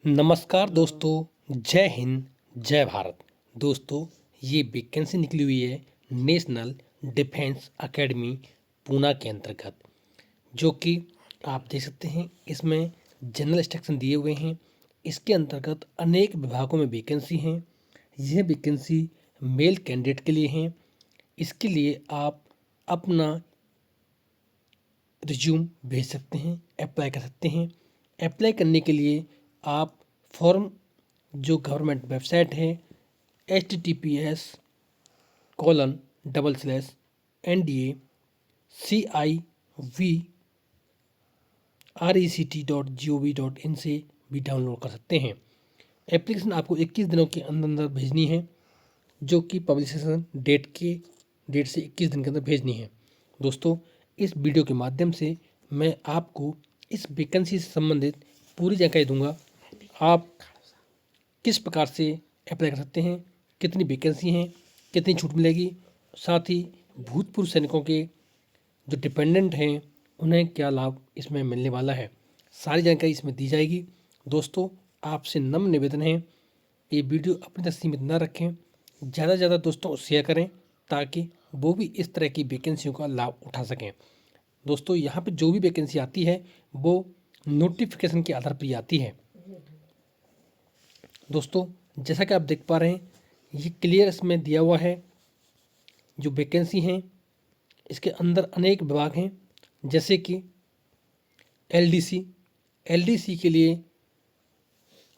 नमस्कार दोस्तों, जय हिंद, जय भारत। दोस्तों, ये वैकेंसी निकली हुई है नेशनल डिफेंस एकेडमी पूना के अंतर्गत, जो कि आप देख सकते हैं। इसमें जनरल इंस्ट्रक्शन दिए हुए हैं। इसके अंतर्गत अनेक विभागों में वैकेंसी हैं। यह वैकेंसी मेल कैंडिडेट के लिए हैं। इसके लिए आप अपना रिज्यूम भेज सकते हैं, अप्लाई कर सकते हैं। अप्लाई करने के लिए आप फॉर्म जो गवर्नमेंट वेबसाइट है https://ndacivrecT.gov.in से भी डाउनलोड कर सकते हैं। एप्लीकेशन आपको 21 दिनों के अंदर अंदर भेजनी है, जो कि पब्लिकेशन डेट से 21 दिन के अंदर भेजनी है। दोस्तों, इस वीडियो के माध्यम से मैं आपको इस वैकेंसी से संबंधित पूरी जानकारी दूंगा। आप किस प्रकार से अप्लाई कर सकते हैं, कितनी वैकेंसी हैं, कितनी छूट मिलेगी, साथ ही भूतपूर्व सैनिकों के जो डिपेंडेंट हैं उन्हें क्या लाभ इसमें मिलने वाला है, सारी जानकारी इसमें दी जाएगी। दोस्तों, आपसे नम्र निवेदन है, ये वीडियो अपने तक सीमित न रखें, ज़्यादा से ज़्यादा दोस्तों को शेयर करें ताकि वो भी इस तरह की वैकेंसियों का लाभ उठा सकें। दोस्तों, यहाँ पे जो भी वैकेंसी आती है वो नोटिफिकेशन के आधार पर ही आती है। दोस्तों, जैसा कि आप देख पा रहे हैं, ये क्लियर इसमें दिया हुआ है जो वैकेंसी हैं। इसके अंदर अनेक विभाग हैं, जैसे कि एलडीसी के लिए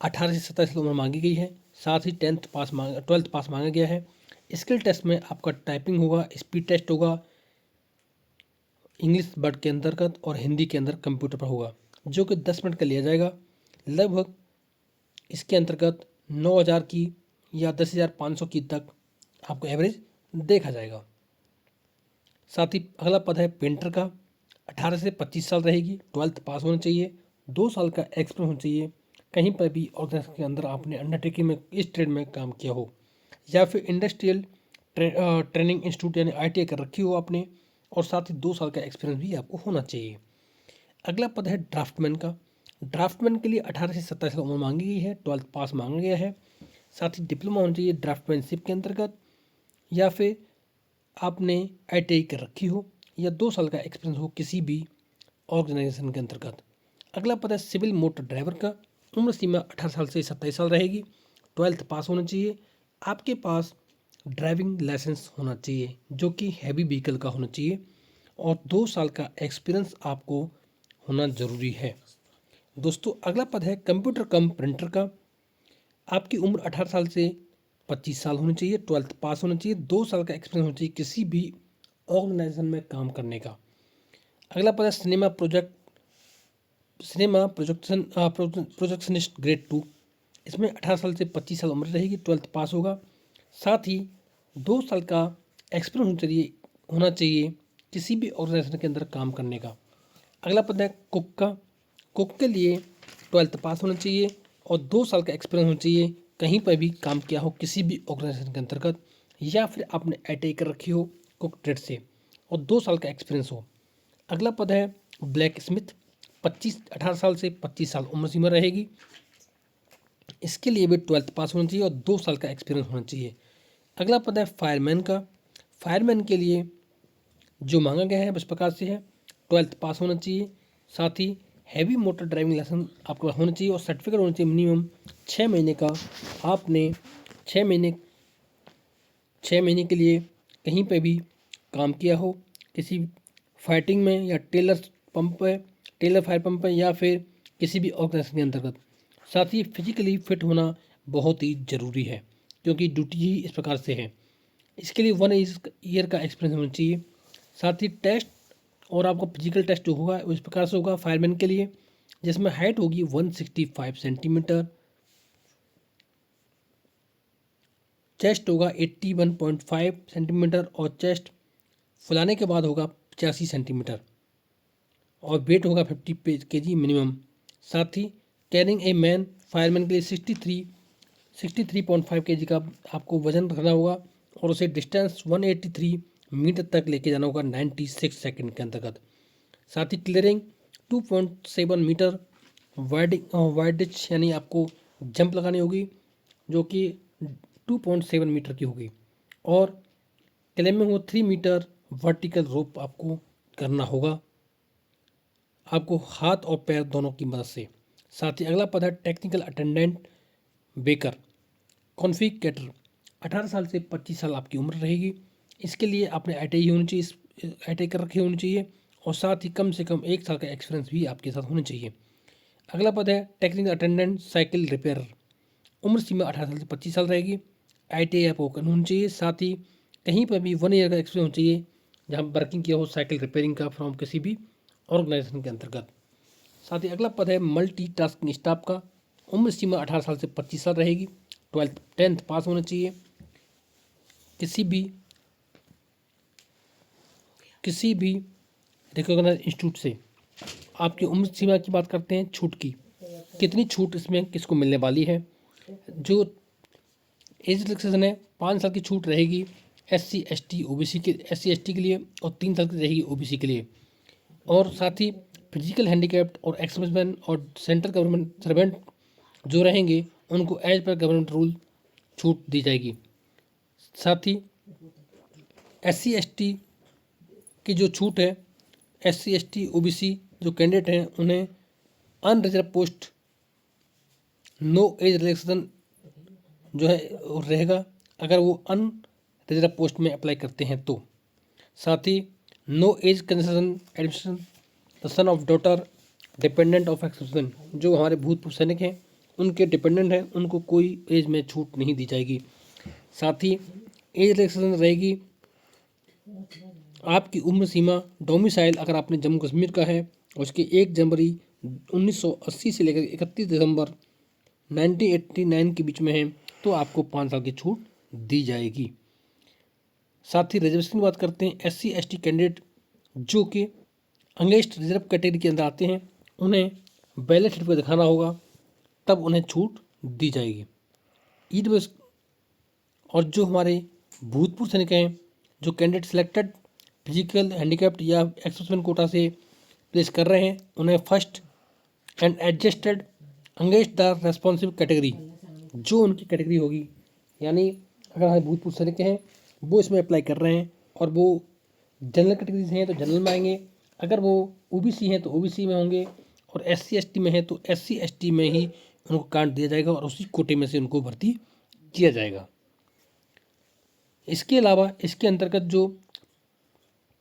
18 से 27 की उम्र मांगी गई है। साथ ही 12th पास मांगा गया है। स्किल टेस्ट में आपका टाइपिंग होगा, स्पीड टेस्ट होगा, इंग्लिश वर्ड के अंतर्गत और हिंदी के अंदर कंप्यूटर पर होगा, जो कि 10 मिनट का लिया जाएगा। लगभग इसके अंतर्गत 9,000 की या 10,500 की तक आपको एवरेज देखा जाएगा। साथ ही अगला पद है पेंटर का। 18 से 25 साल रहेगी, 12th पास होना चाहिए, 2 साल का एक्सपीरियंस होना चाहिए। कहीं पर भी ऑर्गेनाइजेशन के अंदर आपने अंडरटेकिंग में इस ट्रेड में काम किया हो, या फिर इंडस्ट्रियल ट्रेनिंग इंस्टीट्यूट यानी ITI कर रखी हो आपने, और साथ ही 2 साल का एक्सपीरियंस भी आपको होना चाहिए। अगला पद है ड्राफ्टमैन का। ड्राफ्टमैन के लिए 18 से 27 साल उम्र मांगी गई है, 12th पास मांगा गया है। साथ ही डिप्लोमा होना चाहिए ड्राफ्टमैनशिप के अंतर्गत, या फिर आपने ITI कर रखी हो, या 2 साल का एक्सपीरियंस हो किसी भी ऑर्गेनाइजेशन के अंतर्गत। अगला पद है सिविल मोटर ड्राइवर का। उम्र सीमा 18 साल से 27 साल रहेगी, 12th पास होना चाहिए। आपके पास ड्राइविंग लाइसेंस होना चाहिए, जो कि हैवी व्हीकल का होना चाहिए, और 2 साल का एक्सपीरियंस आपको होना ज़रूरी है। दोस्तों, अगला पद है कंप्यूटर कम प्रिंटर का। आपकी उम्र 18 साल से 25 साल होनी चाहिए, 12th पास होना चाहिए, 2 साल का एक्सपीरियंस होना चाहिए किसी भी ऑर्गेनाइजेशन में काम करने का। अगला पद है प्रोजेक्शनिस्ट ग्रेड 2। इसमें 18 साल से 25 साल उम्र रहेगी, 12th पास होगा। साथ ही 2 साल का एक्सपीरियंस होना चाहिए किसी भी ऑर्गेनाइजेशन के अंदर काम करने का। अगला पद है कुक का। कुक के लिए 12th पास होना चाहिए और 2 साल का एक्सपीरियंस होना चाहिए, कहीं पर भी काम किया हो किसी भी ऑर्गेनाइजेशन के अंतर्गत, या फिर आपने ITI कर रखी हो कुक ट्रेड से और 2 साल का एक्सपीरियंस हो। अगला पद है ब्लैक स्मिथ। 18 साल से 25 साल उम्र सीमा रहेगी। इसके लिए भी 12th पास होना चाहिए और 2 साल का एक्सपीरियंस होना चाहिए। अगला पद है फायरमैन का। फायरमैन के लिए जो मांगा गया है इस प्रकार से है, 12th पास होना चाहिए, साथ ही हैवी मोटर ड्राइविंग लाइसेंस आपको होना चाहिए और सर्टिफिकेट होना चाहिए मिनिमम 6 महीने का। आपने 6 महीने के लिए कहीं पे भी काम किया हो, किसी फाइटिंग में या टेलर फायर पंप है, या फिर किसी भी ऑर्गेनाइजेशन के अंतर्गत। साथ ही फिजिकली फिट होना बहुत ही ज़रूरी है, क्योंकि ड्यूटी ही इस प्रकार से है। इसके लिए 1 ईयर का एक्सपीरियंस होना चाहिए। साथ ही टेस्ट और आपका फिजिकल टेस्ट जो होगा इस प्रकार से होगा फायरमैन के लिए, जिसमें हाइट होगी 165 सेंटीमीटर, चेस्ट होगा 81.5 सेंटीमीटर और चेस्ट फुलाने के बाद होगा 85 सेंटीमीटर, और वेट होगा 50 kg मिनिमम। साथ ही कैरिंग ए मैन, फायरमैन के लिए 63.5 kg का आपको वजन रखना होगा, और उसे डिस्टेंस 183 मीटर तक लेके जाना होगा 96 सेकंड के अंतर्गत। साथ ही क्लियरिंग 2.7 मीटर वाइडिच यानी आपको जंप लगानी होगी जो कि 2.7 मीटर की होगी, और क्लाइंबिंग वो 3 मीटर वर्टिकल रोप आपको करना होगा, आपको हाथ और पैर दोनों की मदद से। साथ ही अगला पद है टेक्निकल अटेंडेंट बेकर कॉन्फिगरेटर। 18 साल से 25 साल आपकी उम्र रहेगी। इसके लिए आपने ITI होनी चाहिए, ITI कर रखी होनी चाहिए, और साथ ही कम से कम 1 साल का एक्सपीरियंस भी आपके साथ होना चाहिए। अगला पद है टेक्निकल अटेंडेंट साइकिल रिपेयरर। उम्र सीमा 18 साल से 25 साल रहेगी। ITI आपको करनी होनी चाहिए, साथ ही कहीं पर भी 1 ईयर का एक्सपीरियंस होना चाहिए जहाँ वर्किंग किया हो साइकिल रिपेयरिंग का फ्रॉम किसी भी ऑर्गेनाइजेशन के अंतर्गत। साथ ही अगला पद है मल्टी टास्किंग स्टाफ का। उम्र सीमा 18 साल से 25 साल रहेगी। 10th पास होना चाहिए। किसी भी रिकॉग्नाइज इंस्टीट्यूट से। आपकी उम्र सीमा की बात करते हैं छूट की, कितनी छूट इसमें किसको मिलने वाली है। जो एज रिलैक्सेशन है 5 साल की छूट रहेगी SC ST OBC के के लिए, और 3 साल की रहेगी OBC के लिए। और साथ ही फिजिकल हैंडीकैप्ड और एक्समैन और सेंट्रल गवर्नमेंट सर्वेंट जो रहेंगे उनको एज पर गवर्नमेंट रूल छूट दी जाएगी। साथ ही SC ST की जो छूट है, SC ST OBC जो कैंडिडेट हैं उन्हें unreserve post no age relaxation जो है रहेगा अगर वो अनरिजर्व पोस्ट में अप्लाई करते हैं तो। साथ ही no age concession admission the son of daughter dependent of expression, जो हमारे भूतपूर्व सैनिक हैं उनके डिपेंडेंट हैं उनको कोई एज में छूट नहीं दी जाएगी। साथ ही एज रिलैक्सेशन रहेगी आपकी उम्र सीमा डोमिसाइल अगर आपने जम्मू कश्मीर का है और उसके 1 जनवरी 1980 से लेकर 31 दिसंबर 1989 के बीच में है तो आपको 5 साल की छूट दी जाएगी। साथ ही रिजर्वेशन की बात करते हैं, SC ST कैंडिडेट जो कि अंगेस्ट रिजर्व कैटेगरी के अंदर आते हैं उन्हें बैलेट सर्टिफिकेट दिखाना होगा, तब उन्हें छूट दी जाएगी। EWS और जो हमारे भूतपूर्व सैनिक हैं जो कैंडिडेट सिलेक्टेड फिजिकल हैंडीकैप्ड या एक्सप्रेशन कोटा से प्लेस कर रहे हैं उन्हें first and adjusted against the responsive category जो उनकी कैटेगरी होगी, यानी अगर हमारे भूतपूर्व सैनिक हैं वो इसमें अप्लाई कर रहे हैं और वो जनरल कैटेगरी से हैं तो जनरल में आएंगे, अगर वो OBC हैं तो OBC में होंगे, और SC ST में हैं तो SC ST में ही उनको काट दिया जाएगा और उसी कोटे में से उनको भर्ती किया जाएगा। इसके अलावा इसके अंतर्गत जो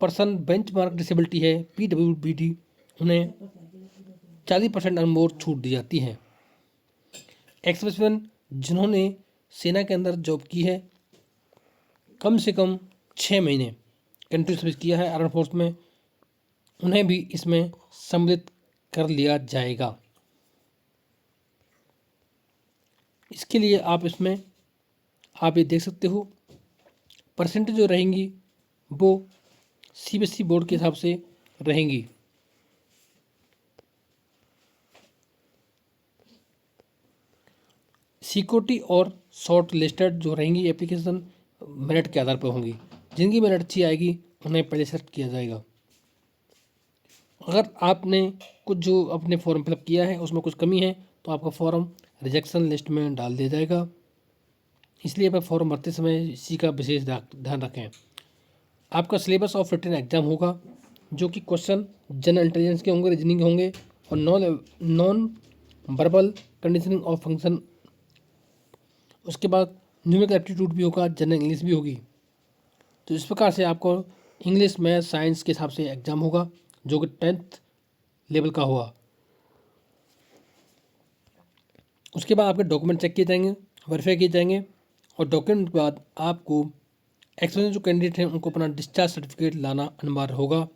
पर्सन बेंचमार्क डिसेबिलिटी है PWBD उन्हें 40% और मोर छूट दी जाती है। एक्सप्रेसमैन जिन्होंने सेना के अंदर जॉब की है कम से कम 6 महीने कंट्री सर्विस किया है आर्म फोर्स में, उन्हें भी इसमें सम्मिलित कर लिया जाएगा। इसके लिए आप ये देख सकते हो परसेंटेज जो रहेंगी वो CBSE बोर्ड के हिसाब से रहेंगी। सिक्योरिटी और शॉर्ट लिस्टेड जो रहेंगी एप्लीकेशन मेरिट के आधार पर होंगी, जिनकी मेरिट अच्छी आएगी उन्हें पहले सेलेक्ट किया जाएगा। अगर आपने कुछ जो अपने फॉर्म फिलअप किया है उसमें कुछ कमी है तो आपका फॉर्म रिजेक्शन लिस्ट में डाल दिया जाएगा, इसलिए आप फॉर्म भरते समय इसी का विशेष ध्यान रखें। आपका सिलेबस ऑफ रिटन एग्जाम होगा जो कि क्वेश्चन जनरल इंटेलिजेंस के होंगे, रीजनिंग के होंगे, और non verbal conditioning of function, उसके बाद न्यूमेरिकल एप्टीट्यूड भी होगा, जनरल इंग्लिश भी होगी। तो इस प्रकार से आपको इंग्लिश मैथ साइंस के हिसाब से एग्जाम होगा जो कि 10th लेवल का होगा। उसके बाद आपके डॉक्यूमेंट चेक किए जाएंगे, वेरीफाई किए जाएंगे, और डॉक्यूमेंट के बाद आपको एक्सपीरियंस जो कैंडिडेट हैं उनको अपना डिस्चार्ज सर्टिफिकेट लाना अनिवार्य होगा,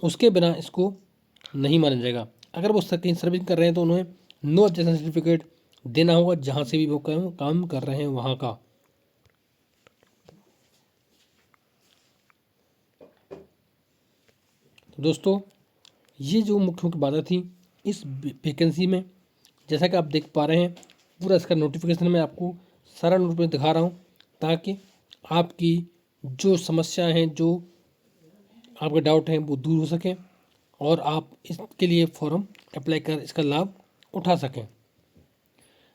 उसके बिना इसको नहीं माना जाएगा। अगर वो कहीं सर्विस कर रहे हैं तो उन्हें नो ऑब्जेक्शन सर्टिफिकेट देना होगा जहाँ से भी वो काम कर रहे हैं वहाँ का। तो दोस्तों ये जो मुख्य मुख्य बातें थी इस वैकेंसी में, जैसा कि आप देख पा रहे हैं पूरा इसका नोटिफिकेशन मैं आपको सारा नोटिफिकेशन दिखा रहा हूँ ताकि आपकी जो समस्याएं हैं, जो आपके डाउट हैं वो दूर हो सकें और आप इसके लिए फॉर्म अप्लाई कर इसका लाभ उठा सकें।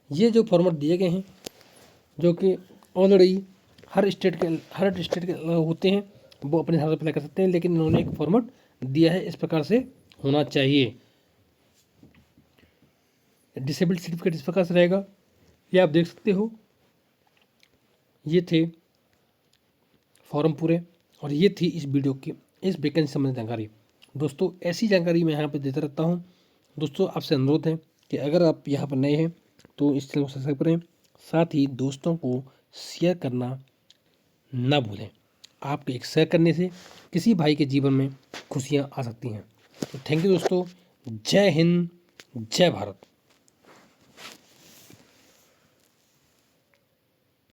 ये जो फॉर्मेट दिए गए हैं जो कि ऑलरेडी हर स्टेट के होते हैं, वो अपने हिसाब से अप्लाई कर सकते हैं, लेकिन इन्होंने एक फॉर्मेट दिया है, इस प्रकार से होना चाहिए। डिसेबल्ड सर्टिफिकेट इस प्रकार से रहेगा, ये आप देख सकते हो। ये थे फॉर्म पूरे, और ये थी इस वीडियो की इस वैकेंसी संबंधित जानकारी। दोस्तों ऐसी जानकारी मैं यहाँ पर देता रहता हूँ। दोस्तों आपसे अनुरोध है कि अगर आप यहाँ पर नए हैं तो इस चैनल को सब्सक्राइब करें, साथ ही दोस्तों को शेयर करना ना भूलें। आपके एक शेयर करने से किसी भाई के जीवन में खुशियाँ आ सकती हैं। तो थैंक यू दोस्तों। जय हिंद, जय भारत।